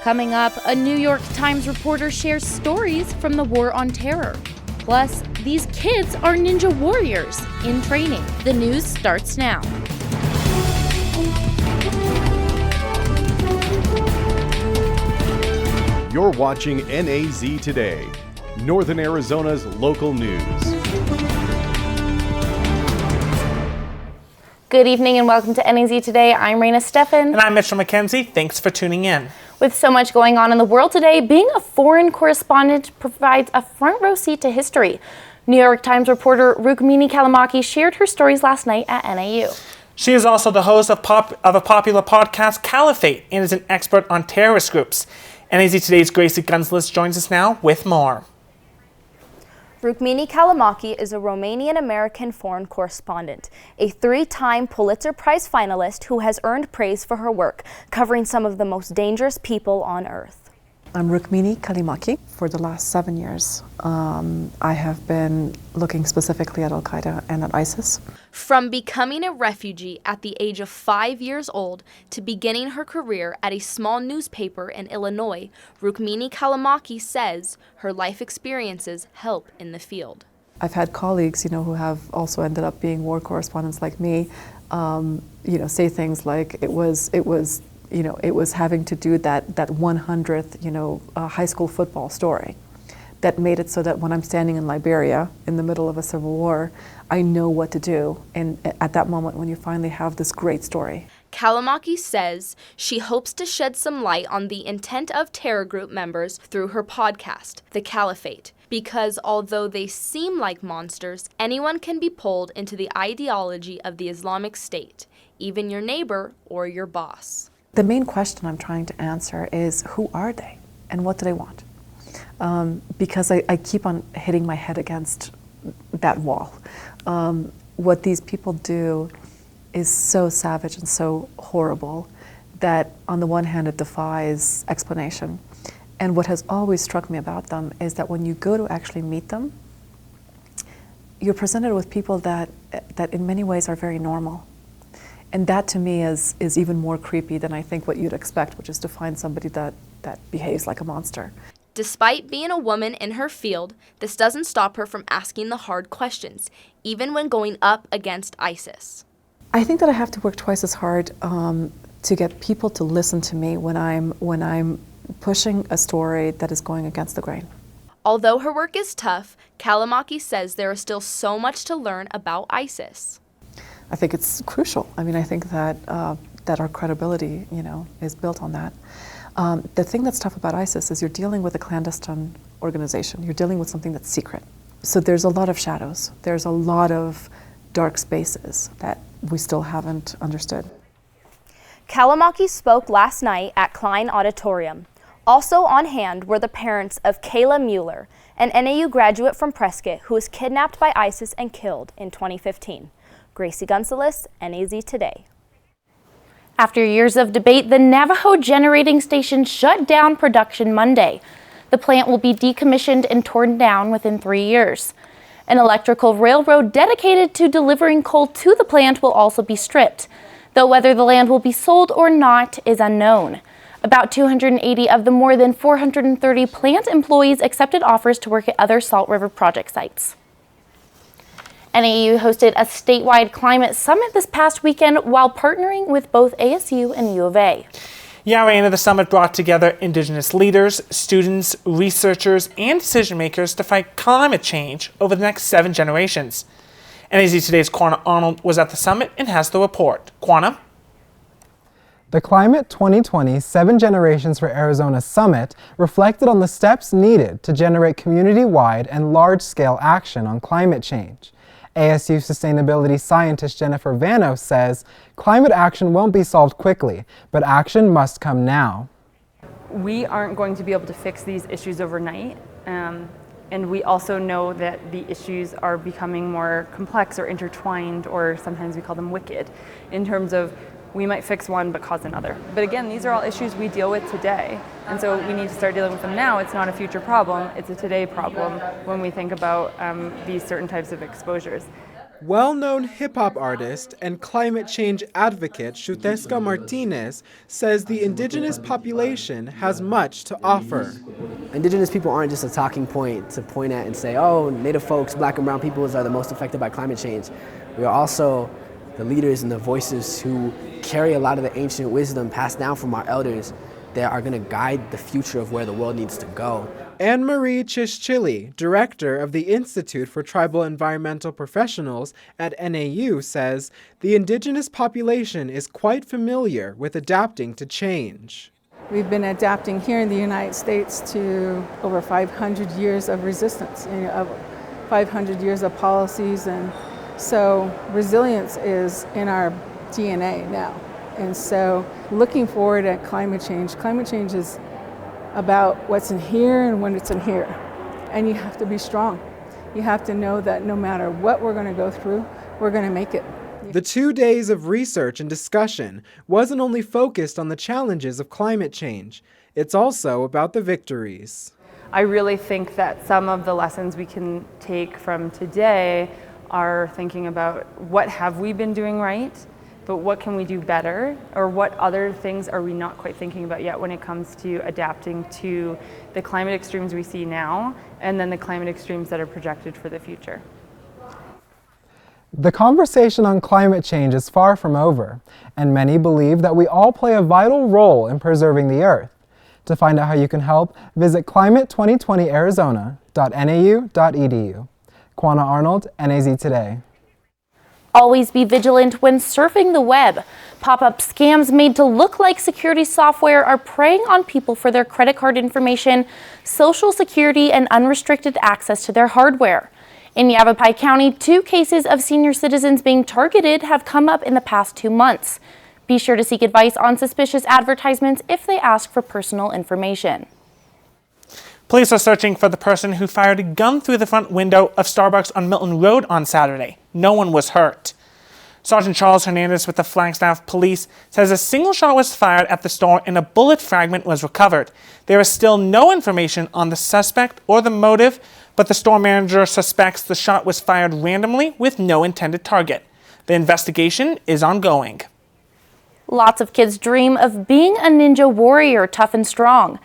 Coming up, a New York Times reporter shares stories from the War on Terror. Plus, these kids are ninja warriors in training. The news starts now. You're watching NAZ Today, Northern Arizona's local news. Good evening and welcome to NAZ Today. I'm Raina Steffen. And I'm Mitchell McKenzie. Thanks for tuning in. With so much going on in the world today, being a foreign correspondent provides a front row seat to history. New York Times reporter Rukmini Callimachi shared her stories last night at NAU. She is also the host of a popular podcast, Caliphate, and is an expert on terrorist groups. NAZ Today's Gracie Gunzelis joins us now with more. Rukmini Callimachi is a Romanian-American foreign correspondent, a three-time Pulitzer Prize finalist who has earned praise for her work, covering some of the most dangerous people on Earth. I'm Rukmini Callimachi. For the last 7 years, I have been looking specifically at Al-Qaeda and at ISIS. From becoming a refugee at the age of 5 years old to beginning her career at a small newspaper in Illinois, Rukmini Callimachi says her life experiences help in the field. I've had colleagues, who have also ended up being war correspondents like me, say things like it was having to do that 100th, high school football story that made it so that when I'm standing in Liberia in the middle of a civil war, I know what to do. And at that moment when you finally have this great story. Callimachi says she hopes to shed some light on the intent of terror group members through her podcast, The Caliphate, because although they seem like monsters, anyone can be pulled into the ideology of the Islamic State, even your neighbor or your boss. The main question I'm trying to answer is, who are they and what do they want? Because I keep on hitting my head against that wall. What these people do is so savage and so horrible that on the one hand it defies explanation. And what has always struck me about them is that when you go to actually meet them, you're presented with people that in many ways are very normal. And that to me is even more creepy than I think what you'd expect, which is to find somebody that behaves like a monster. Despite being a woman in her field, this doesn't stop her from asking the hard questions, even when going up against ISIS. I think that I have to work twice as hard to get people to listen to me when I'm pushing a story that is going against the grain. Although her work is tough, Callimachi says there is still so much to learn about ISIS. I think it's crucial. I think that our credibility, is built on that. The thing that's tough about ISIS is you're dealing with a clandestine organization. You're dealing with something that's secret. So there's a lot of shadows. There's a lot of dark spaces that we still haven't understood. Callimachi spoke last night at Klein Auditorium. Also on hand were the parents of Kayla Mueller, an NAU graduate from Prescott who was kidnapped by ISIS and killed in 2015. Gracie Gunzelis, NAZ Today. After years of debate, the Navajo Generating Station shut down production Monday. The plant will be decommissioned and torn down within 3 years. An electrical railroad dedicated to delivering coal to the plant will also be stripped, though whether the land will be sold or not is unknown. About 280 of the more than 430 plant employees accepted offers to work at other Salt River project sites. NAU hosted a statewide climate summit this past weekend while partnering with both ASU and U of A. Raina, the summit brought together Indigenous leaders, students, researchers, and decision makers to fight climate change over the next 7 generations. NAZ Today's Quanah Arnold was at the summit and has the report. Quanah? The Climate 2020 7 Generations for Arizona Summit reflected on the steps needed to generate community-wide and large-scale action on climate change. ASU sustainability scientist Jennifer Vanos says climate action won't be solved quickly, but action must come now. We aren't going to be able to fix these issues overnight, and we also know that the issues are becoming more complex or intertwined, or sometimes we call them wicked, in terms of we might fix one but cause another. But again, these are all issues we deal with today, and so we need to start dealing with them now. It's not a future problem, it's a today problem when we think about these certain types of exposures. Well-known hip-hop artist and climate change advocate Shutesca Martinez says the indigenous population has much to offer. Indigenous people aren't just a talking point to point at and say, oh, Native folks, Black and brown peoples are the most affected by climate change. We are also the leaders and the voices who carry a lot of the ancient wisdom passed down from our elders that are going to guide the future of where the world needs to go. Anne-Marie Chischili, director of the Institute for Tribal Environmental Professionals at NAU, says the indigenous population is quite familiar with adapting to change. We've been adapting here in the United States to over 500 years of resistance, of 500 years of policies, and so resilience is in our DNA now. And so looking forward at climate change is about what's in here and when it's in here. And you have to be strong. You have to know that no matter what we're going to go through, we're going to make it. The 2 days of research and discussion wasn't only focused on the challenges of climate change, it's also about the victories. I really think that some of the lessons we can take from today are thinking about what have we been doing right, but what can we do better, or what other things are we not quite thinking about yet when it comes to adapting to the climate extremes we see now, and then the climate extremes that are projected for the future. The conversation on climate change is far from over, and many believe that we all play a vital role in preserving the Earth. To find out how you can help, visit climate2020arizona.nau.edu. Kwana Arnold, NAZ Today. Always be vigilant when surfing the web. Pop-up scams made to look like security software are preying on people for their credit card information, social security, and unrestricted access to their hardware. In Yavapai County, 2 cases of senior citizens being targeted have come up in the past 2 months. Be sure to seek advice on suspicious advertisements if they ask for personal information. Police are searching for the person who fired a gun through the front window of Starbucks on Milton Road on Saturday. No one was hurt. Sergeant Charles Hernandez with the Flagstaff Police says a single shot was fired at the store and a bullet fragment was recovered. There is still no information on the suspect or the motive, but the store manager suspects the shot was fired randomly with no intended target. The investigation is ongoing. Lots of kids dream of being a ninja warrior, tough and strong.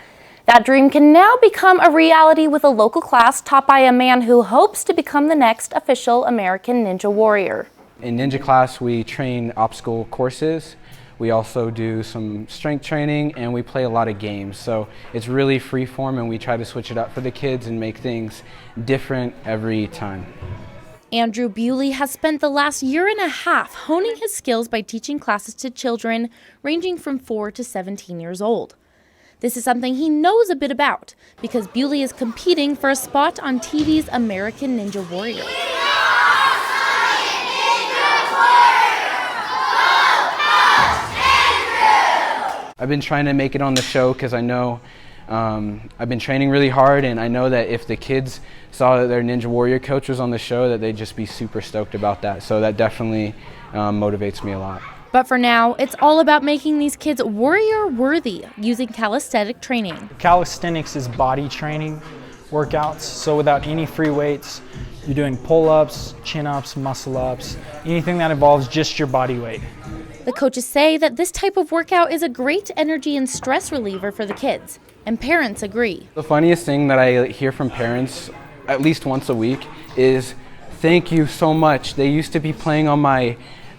That dream can now become a reality with a local class taught by a man who hopes to become the next official American Ninja Warrior. In Ninja class, we train obstacle courses. We also do some strength training, and we play a lot of games. So it's really free form, and we try to switch it up for the kids and make things different every time. Andrew Bewley has spent the last year and a half honing his skills by teaching classes to children ranging from 4 to 17 years old. This is something he knows a bit about because Bewley is competing for a spot on TV's American Ninja Warrior. I've been trying to make it on the show because I know I've been training really hard, and I know that if the kids saw that their Ninja Warrior coach was on the show, that they'd just be super stoked about that. So that definitely motivates me a lot. But for now, it's all about making these kids warrior-worthy using calisthenic training. Calisthenics is body training workouts, so without any free weights, you're doing pull-ups, chin-ups, muscle-ups, anything that involves just your body weight. The coaches say that this type of workout is a great energy and stress reliever for the kids, and parents agree. The funniest thing that I hear from parents at least once a week is, "Thank you so much. They used to be playing on my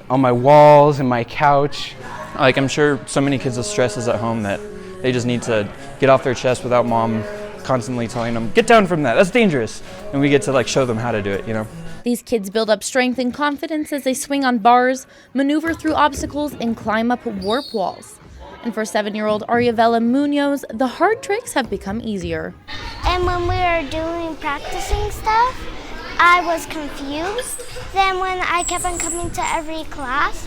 walls and my couch." Like, I'm sure so many kids with stresses at home that they just need to get off their chest without mom constantly telling them, "Get down from that, that's dangerous." And we get to show them how to do it, you know. These kids build up strength and confidence as they swing on bars, maneuver through obstacles, and climb up warp walls. And for 7-year-old Ariavella Munoz, the hard tricks have become easier. And when we were doing practicing stuff, I was confused. Then when I kept on coming to every class,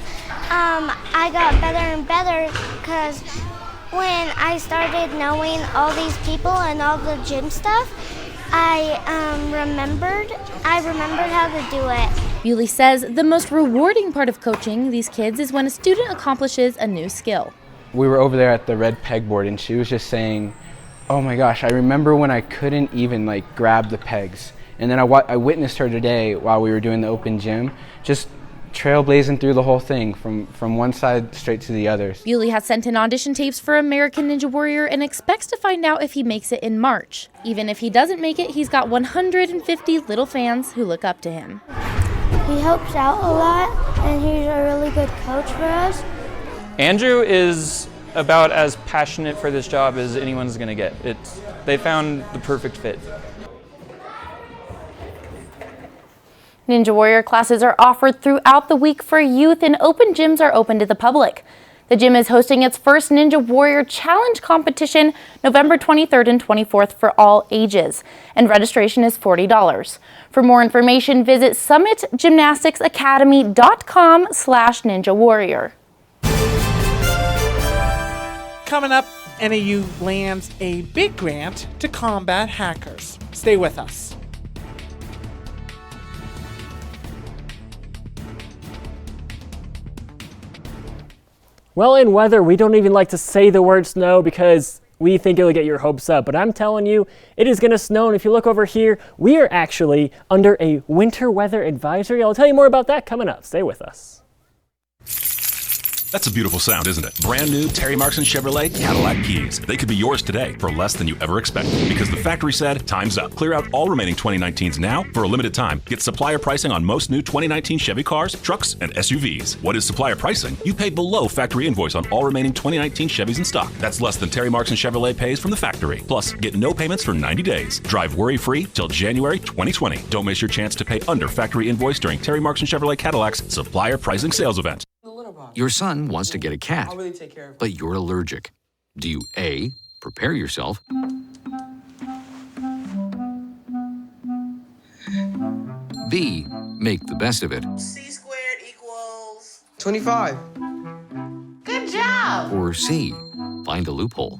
I got better and better because when I started knowing all these people and all the gym stuff, I remembered how to do it. Bewley says the most rewarding part of coaching these kids is when a student accomplishes a new skill. We were over there at the red pegboard, and she was just saying, "Oh my gosh, I remember when I couldn't even grab the pegs." And then I witnessed her today while we were doing the open gym, just trailblazing through the whole thing from one side straight to the other. Bewley has sent in audition tapes for American Ninja Warrior and expects to find out if he makes it in March. Even if he doesn't make it, he's got 150 little fans who look up to him. He helps out a lot, and he's a really good coach for us. Andrew is about as passionate for this job as anyone's going to get. They found the perfect fit. Ninja Warrior classes are offered throughout the week for youth, and open gyms are open to the public. The gym is hosting its first Ninja Warrior Challenge competition November 23rd and 24th for all ages, and registration is $40. For more information, visit summitgymnasticsacademy.com/Ninja Warrior. Coming up, NAU lands a big grant to combat hackers. Stay with us. Well, in weather, we don't even like to say the word snow because we think it'll get your hopes up. But I'm telling you, it is going to snow. And if you look over here, we are actually under a winter weather advisory. I'll tell you more about that coming up. Stay with us. That's a beautiful sound, isn't it? Brand new Terry Markson Chevrolet Cadillac keys. They could be yours today for less than you ever expected because the factory said, time's up. Clear out all remaining 2019s now for a limited time. Get supplier pricing on most new 2019 Chevy cars, trucks, and SUVs. What is supplier pricing? You pay below factory invoice on all remaining 2019 Chevys in stock. That's less than Terry Markson Chevrolet pays from the factory. Plus, get no payments for 90 days. Drive worry-free till January 2020. Don't miss your chance to pay under factory invoice during Terry Markson Chevrolet Cadillac's supplier pricing sales event. Your son wants to get a cat, but you're allergic. Do you A, prepare yourself, B, make the best of it, C squared equals 25. Good job! or C, find a loophole?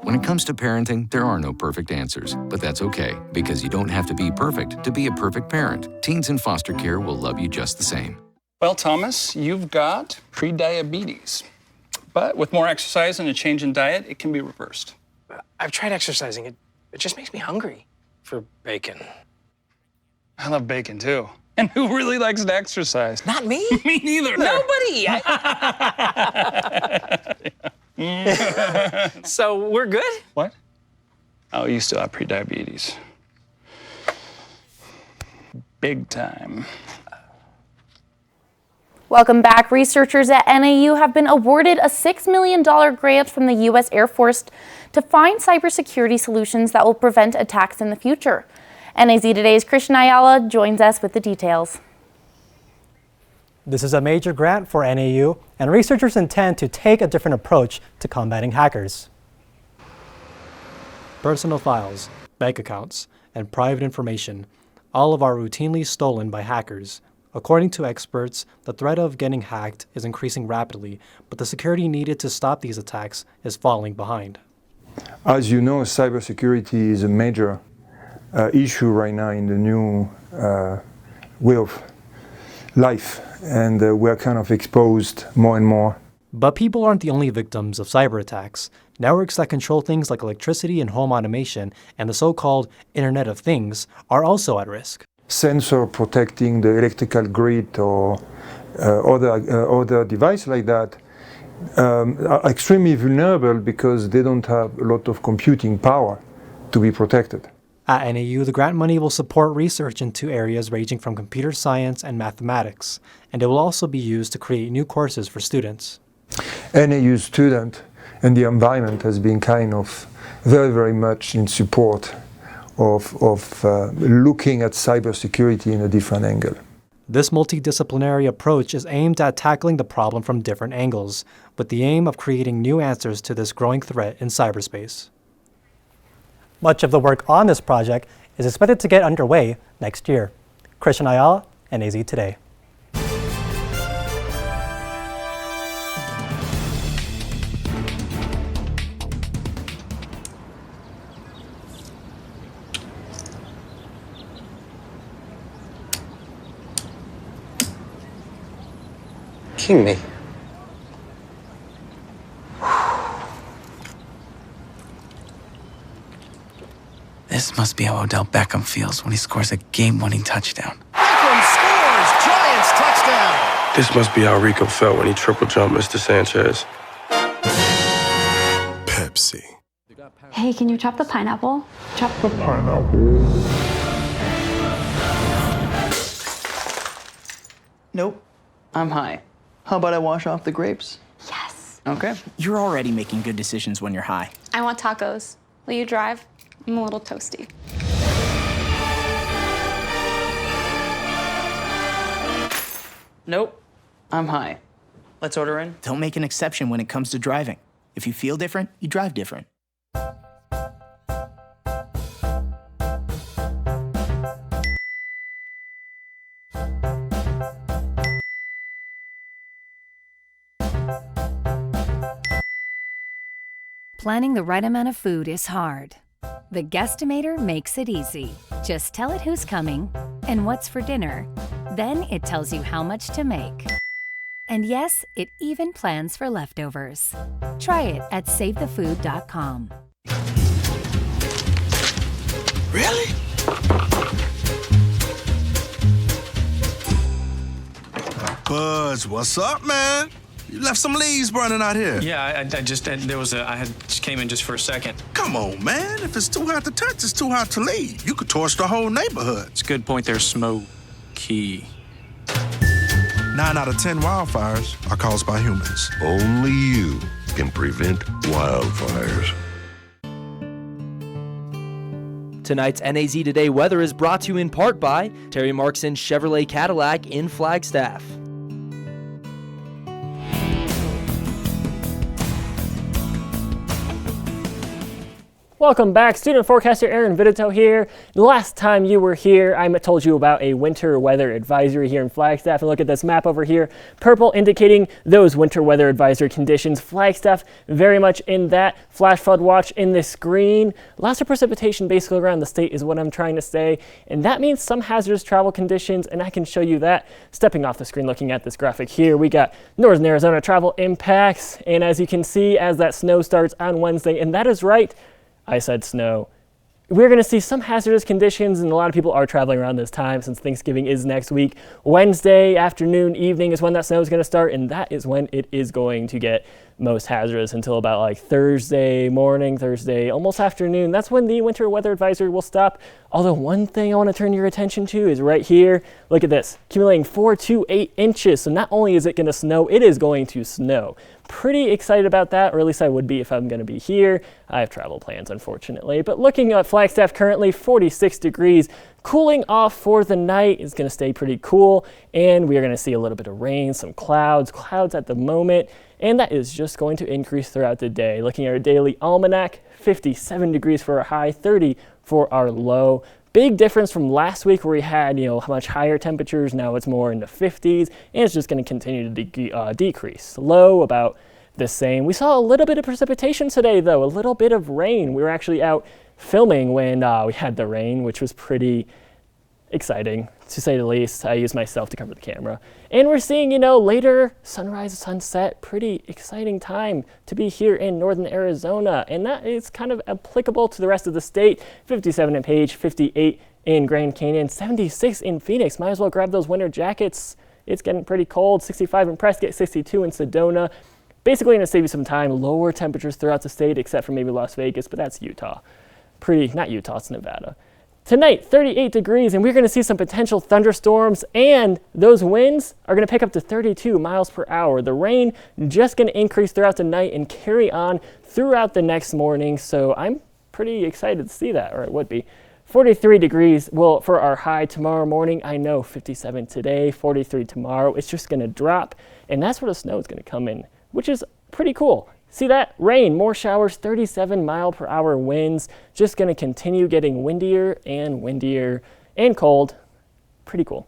When it comes to parenting, there are no perfect answers, but that's okay, because you don't have to be perfect to be a perfect parent. Teens in foster care will love you just the same. Well, Thomas, you've got prediabetes. But with more exercise and a change in diet, it can be reversed. I've tried exercising. It just makes me hungry for bacon. I love bacon, too. And who really likes to exercise? Not me. Me neither. Nobody. So we're good? What? Oh, you still have prediabetes. Big time. Welcome back. Researchers at NAU have been awarded a $6 million grant from the U.S. Air Force to find cybersecurity solutions that will prevent attacks in the future. NAZ Today's Christian Ayala joins us with the details. This is a major grant for NAU, and researchers intend to take a different approach to combating hackers. Personal files, bank accounts, and private information, all of are routinely stolen by hackers. According to experts, the threat of getting hacked is increasing rapidly, but the security needed to stop these attacks is falling behind. As you know, cybersecurity is a major issue right now in the new way of life, and we're kind of exposed more and more. But people aren't the only victims of cyber attacks. Networks that control things like electricity and home automation and the so-called Internet of Things are also at risk. Sensor protecting the electrical grid or other device like that are extremely vulnerable because they don't have a lot of computing power to be protected. At NAU, the grant money will support research into areas ranging from computer science and mathematics, and it will also be used to create new courses for students. NAU student and the environment has been kind of very, very much in support of looking at cybersecurity in a different angle. This multidisciplinary approach is aimed at tackling the problem from different angles, with the aim of creating new answers to this growing threat in cyberspace. Much of the work on this project is expected to get underway next year. Christian Ayala, NAZ Today. King me. This must be how Odell Beckham feels when he scores a game-winning touchdown. Beckham scores! Giants touchdown! This must be how Rico felt when he triple jumped Mr. Sanchez. Pepsi. Hey, can you chop the pineapple? Chop the Nope. I'm high. How about I wash off the grapes? Yes. Okay. You're already making good decisions when you're high. I want tacos. Will you drive? I'm a little toasty. Nope. I'm high. Let's order in. Don't make an exception when it comes to driving. If you feel different, you drive different. Planning the right amount of food is hard. The Guestimator makes it easy. Just tell it who's coming and what's for dinner. Then it tells you how much to make. And yes, it even plans for leftovers. Try it at savethefood.com. Really? Buzz, what's up, man? You left some leaves burning out here. Yeah, I just came in just for a second. Come on, man. If it's too hot to touch, it's too hot to leave. You could torch the whole neighborhood. It's a good point there, Smokey. 9 out of 10 wildfires are caused by humans. Only you can prevent wildfires. Tonight's NAZ Today weather is brought to you in part by Terry Markson Chevrolet Cadillac in Flagstaff. Welcome back. Student forecaster Aaron Vidito here. The last time you were here, I told you about a winter weather advisory here in Flagstaff. And look at this map over here. Purple indicating those winter weather advisory conditions. Flagstaff very much in that. Flash flood watch in this green. Lots of precipitation basically around the state is what I'm trying to say. And that means some hazardous travel conditions, and I can show you that. Stepping off the screen looking at this graphic here, we got northern Arizona travel impacts. And as you can see, as that snow starts on Wednesday, and that is right, I said snow. We're going to see some hazardous conditions, and a lot of people are traveling around this time since Thanksgiving is next week. Wednesday afternoon, evening is when that snow is going to start, and that is when it is going to get most hazardous until about like Thursday morning, Thursday almost afternoon. That's when the winter weather advisory will stop. Although one thing I want to turn your attention to is right here. Look at this, accumulating 4 to 8 inches. So not only is it going to snow, it is going to snow. Pretty excited about that, or at least I would be if I'm going to be here. I have travel plans, unfortunately. But looking at Flagstaff currently, 46 degrees. Cooling off for the night. Is going to stay pretty cool, and we are going to see a little bit of rain, some clouds at the moment, and that is just going to increase throughout the day. Looking at our daily almanac, 57 degrees for our high, 30 for our low. Big difference from last week where we had, much higher temperatures. Now it's more in the 50s, and it's just going to continue to decrease. Low about the same. We saw a little bit of precipitation today, though, a little bit of rain. We were actually out filming when we had the rain, which was pretty exciting, to say the least. I used myself to cover the camera. And we're seeing, later sunrise, sunset, pretty exciting time to be here in northern Arizona. And that is kind of applicable to the rest of the state. 57 in Page, 58 in Grand Canyon, 76 in Phoenix. Might as well grab those winter jackets. It's getting pretty cold. 65 in Prescott, 62 in Sedona. Basically going to save you some time. Lower temperatures throughout the state, except for maybe Las Vegas, but that's Utah. Not Utah, it's Nevada. Tonight, 38 degrees, and we're going to see some potential thunderstorms, and those winds are going to pick up to 32 miles per hour. The rain just going to increase throughout the night and carry on throughout the next morning, so I'm pretty excited to see that, or it would be. 43 degrees for our high tomorrow morning. I know 57 today, 43 tomorrow. It's just going to drop, and that's where the snow is going to come in, which is pretty cool. See that? Rain, more showers, 37 mile per hour winds. Just going to continue getting windier and cold. Pretty cool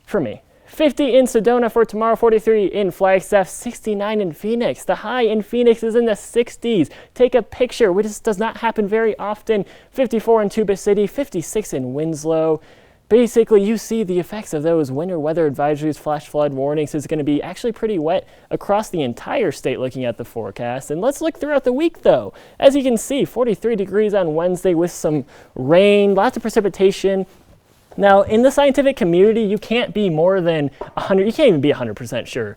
for me. 50 in Sedona for tomorrow, 43 in Flagstaff, 69 in Phoenix. The high in Phoenix is in the 60s. Take a picture, which does not happen very often. 54 in Tuba City, 56 in Winslow. basically you see the effects of those winter weather advisories, flash flood warnings. It's going to be actually pretty wet across the entire state looking at the forecast. And let's look throughout the week though. As you can see, 43 degrees on Wednesday with some rain, lots of precipitation. Now, in the scientific community, you can't be more than 100, you can't even be 100% sure.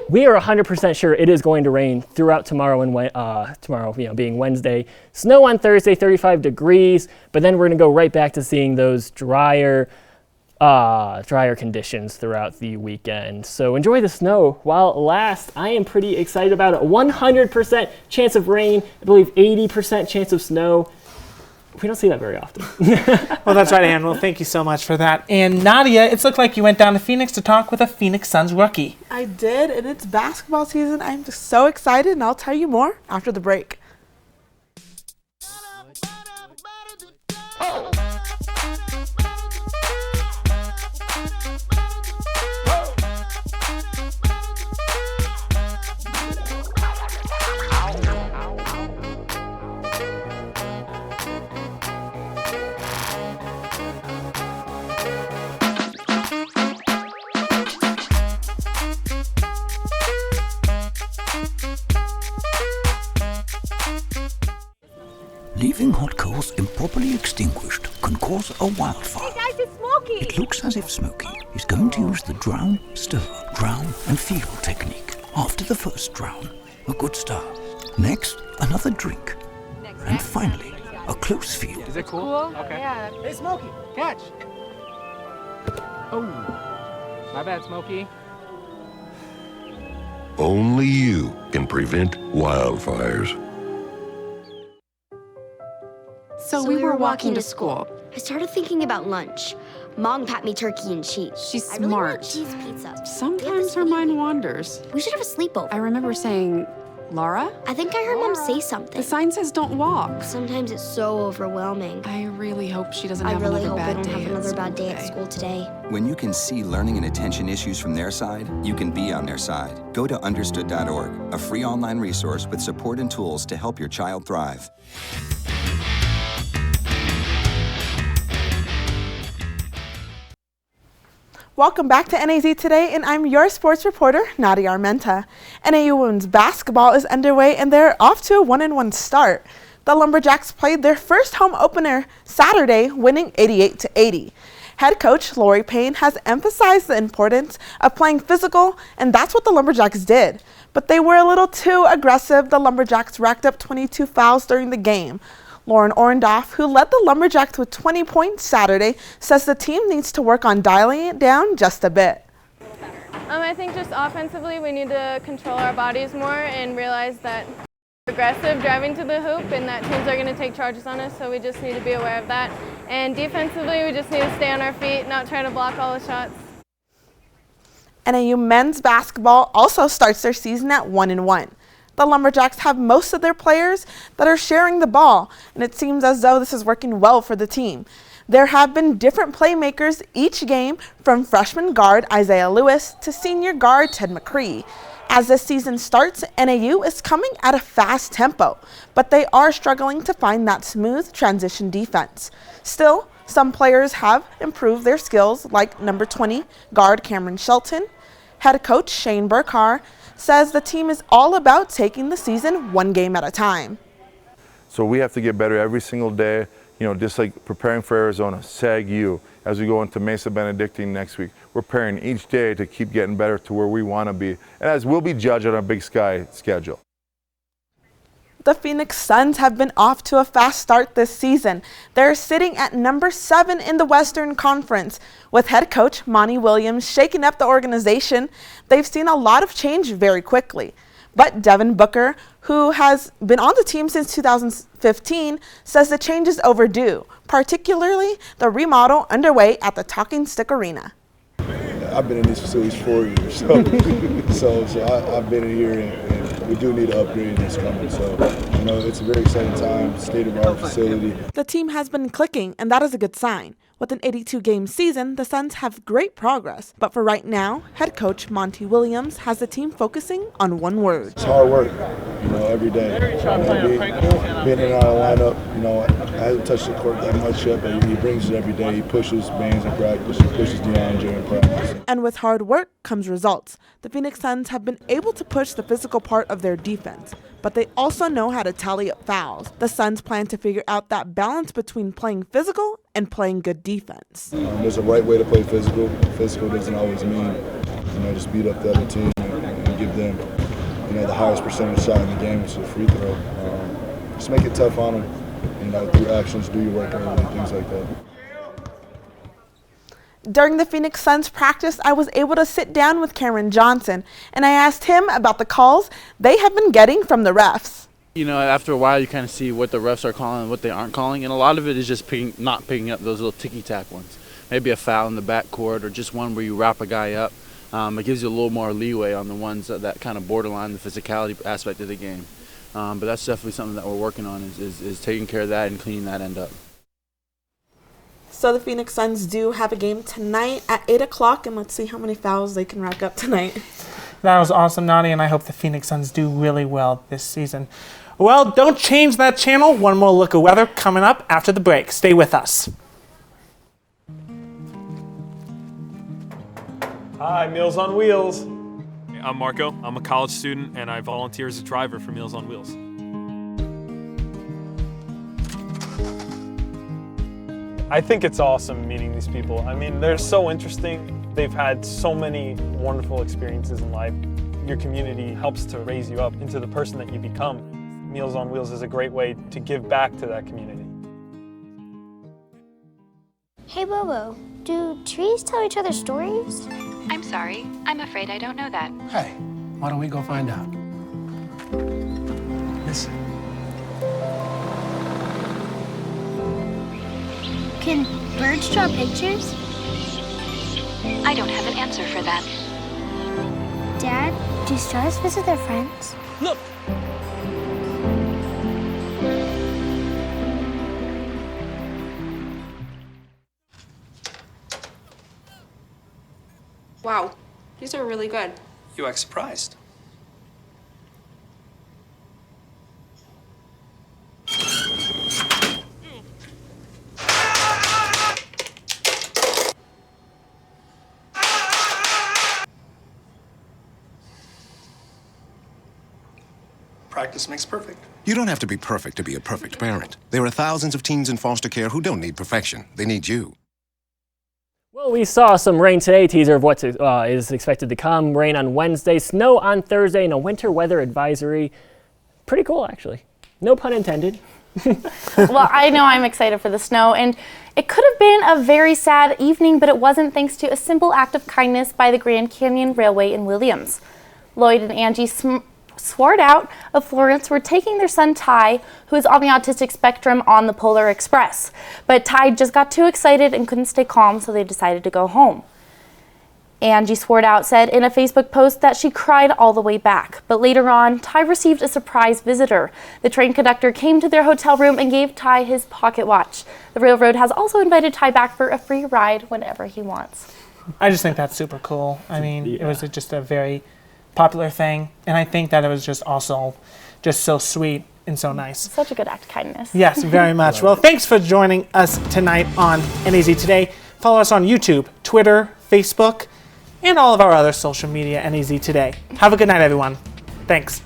We are 100% sure it is going to rain throughout tomorrow and tomorrow, being Wednesday. Snow on Thursday, 35 degrees, but then we're going to go right back to seeing those drier conditions throughout the weekend. So enjoy the snow while it lasts. I am pretty excited about it. 100% chance of rain, I believe 80% chance of snow. We don't see that very often. Well, that's right, Ann. Well, thank you so much for that. And Nadia, it's looked like you went down to Phoenix to talk with a Phoenix Suns rookie. I did, and it's basketball season. I'm just so excited, and I'll tell you more after the break. Leaving hot coals improperly extinguished can cause a wildfire. Hey guys, it's Smokey! It looks as if Smokey is going to use the drown, stir, drown and feel technique. After the first drown, a good start. Next, another drink. And finally, a close feel. Is it cool? Okay. Yeah. Hey, Smokey, catch! Oh, my bad, Smokey. Only you can prevent wildfires. So we were walking to school. I started thinking about lunch. Mom packed me turkey and cheese. She's I really want smart. cheese pizza. Sometimes her mind wanders. We should have a sleepover. I remember saying, Laura? I think I heard Mom say something. The sign says don't walk. Sometimes it's so overwhelming. I really hope she doesn't I have really another hope I bad don't day have at another school bad day at today. school today. When you can see learning and attention issues from their side, you can be on their side. Go to understood.org, a free online resource with support and tools to help your child thrive. Welcome back to NAZ Today, and I'm your sports reporter, Nadia Armenta. NAU women's basketball is underway, and they're off to a 1-1 start. The Lumberjacks played their first home opener Saturday, winning 88-80. Head coach Lori Payne has emphasized the importance of playing physical, and that's what the Lumberjacks did. But they were a little too aggressive. The Lumberjacks racked up 22 fouls during the game. Lauren Orendoff, who led the Lumberjacks with 20 points Saturday, says the team needs to work on dialing it down just a bit. I think just offensively we need to control our bodies more and realize that we're aggressive driving to the hoop and that teams are going to take charges on us, so we just need to be aware of that. And defensively we just need to stay on our feet, not try to block all the shots. NAU men's basketball also starts their season at 1-1. The Lumberjacks have most of their players that are sharing the ball, and it seems as though this is working well for the team. There have been different playmakers each game, from freshman guard Isaiah Lewis to senior guard Ted McCree. As this season starts, NAU is coming at a fast tempo, but they are struggling to find that smooth transition defense. Still, some players have improved their skills, like number 20 guard Cameron Shelton. Head coach Shane Burkhar says the team is all about taking the season one game at a time. So we have to get better every single day, just like preparing for Arizona, SAG-U, as we go into Mesa Benedictine next week. We're preparing each day to keep getting better to where we want to be, and as we'll be judged on our Big Sky schedule. The Phoenix Suns have been off to a fast start this season. They're sitting at number 7 in the Western Conference. With head coach Monty Williams shaking up the organization, they've seen a lot of change very quickly. But Devin Booker, who has been on the team since 2015, says the change is overdue, particularly the remodel underway at the Talking Stick Arena. I've been in these facilities 4 years, so I've been in here, and we do need to upgrade this coming. So, it's a very exciting time, state-of-the-art facility. The team has been clicking, and that is a good sign. With an 82-game season, the Suns have great progress. But for right now, head coach Monty Williams has the team focusing on one word. It's hard work, every day. Being in our lineup, I haven't touched the court that much yet, but he brings it every day. He pushes Baines in practice, he pushes DeAndre in practice. And with hard work comes results. The Phoenix Suns have been able to push the physical part of their defense, but they also know how to tally up fouls. The Suns plan to figure out that balance between playing physical and playing good defense. There's a right way to play physical. Physical doesn't always mean, just beat up the other team and give them, the highest percentage shot in the game, which is a free throw. Just make it tough on them, through actions, do your work and things like that. During the Phoenix Suns practice, I was able to sit down with Cameron Johnson, and I asked him about the calls they have been getting from the refs. After a while, you kind of see what the refs are calling and what they aren't calling, and a lot of it is just not picking up those little ticky-tack ones. Maybe a foul in the backcourt or just one where you wrap a guy up. It gives you a little more leeway on the ones that kind of borderline the physicality aspect of the game. But that's definitely something that we're working on is taking care of that and cleaning that end up. So the Phoenix Suns do have a game tonight at 8 o'clock, and let's see how many fouls they can rack up tonight. That was awesome, Nadia, and I hope the Phoenix Suns do really well this season. Well, don't change that channel. One more look at weather coming up after the break. Stay with us. Hi, Meals on Wheels. I'm Marco. I'm a college student, and I volunteer as a driver for Meals on Wheels. I think it's awesome meeting these people. They're so interesting. They've had so many wonderful experiences in life. Your community helps to raise you up into the person that you become. Meals on Wheels is a great way to give back to that community. Hey, Bobo, do trees tell each other stories? I'm sorry. I'm afraid I don't know that. Hey, why don't we go find out? Listen. Can birds draw pictures? I don't have an answer for that. Dad, do stars visit their friends? Look! Wow, these are really good. You act surprised. Practice makes perfect. You don't have to be perfect to be a perfect parent. There are thousands of teens in foster care who don't need perfection. They need you. Well, we saw some rain today, teaser of what is expected to come. Rain on Wednesday, snow on Thursday, and a winter weather advisory. Pretty cool, actually. No pun intended. Well, I know I'm excited for the snow, and it could have been a very sad evening, but it wasn't thanks to a simple act of kindness by the Grand Canyon Railway in Williams. Lloyd and Angie Swart of Florence were taking their son Ty, who is on the autistic spectrum, on the Polar Express. But Ty just got too excited and couldn't stay calm, so they decided to go home. Angie Swart said in a Facebook post that she cried all the way back. But later on, Ty received a surprise visitor. The train conductor came to their hotel room and gave Ty his pocket watch. The railroad has also invited Ty back for a free ride whenever he wants. I just think that's super cool. It was just a very popular thing, and I think that it was just also just so sweet and so nice. Such a good act of kindness. Yes, very much. Well, thanks for joining us tonight on NAZ Today. Follow us on YouTube, Twitter, Facebook, and all of our other social media, NAZ Today. Have a good night, everyone. Thanks.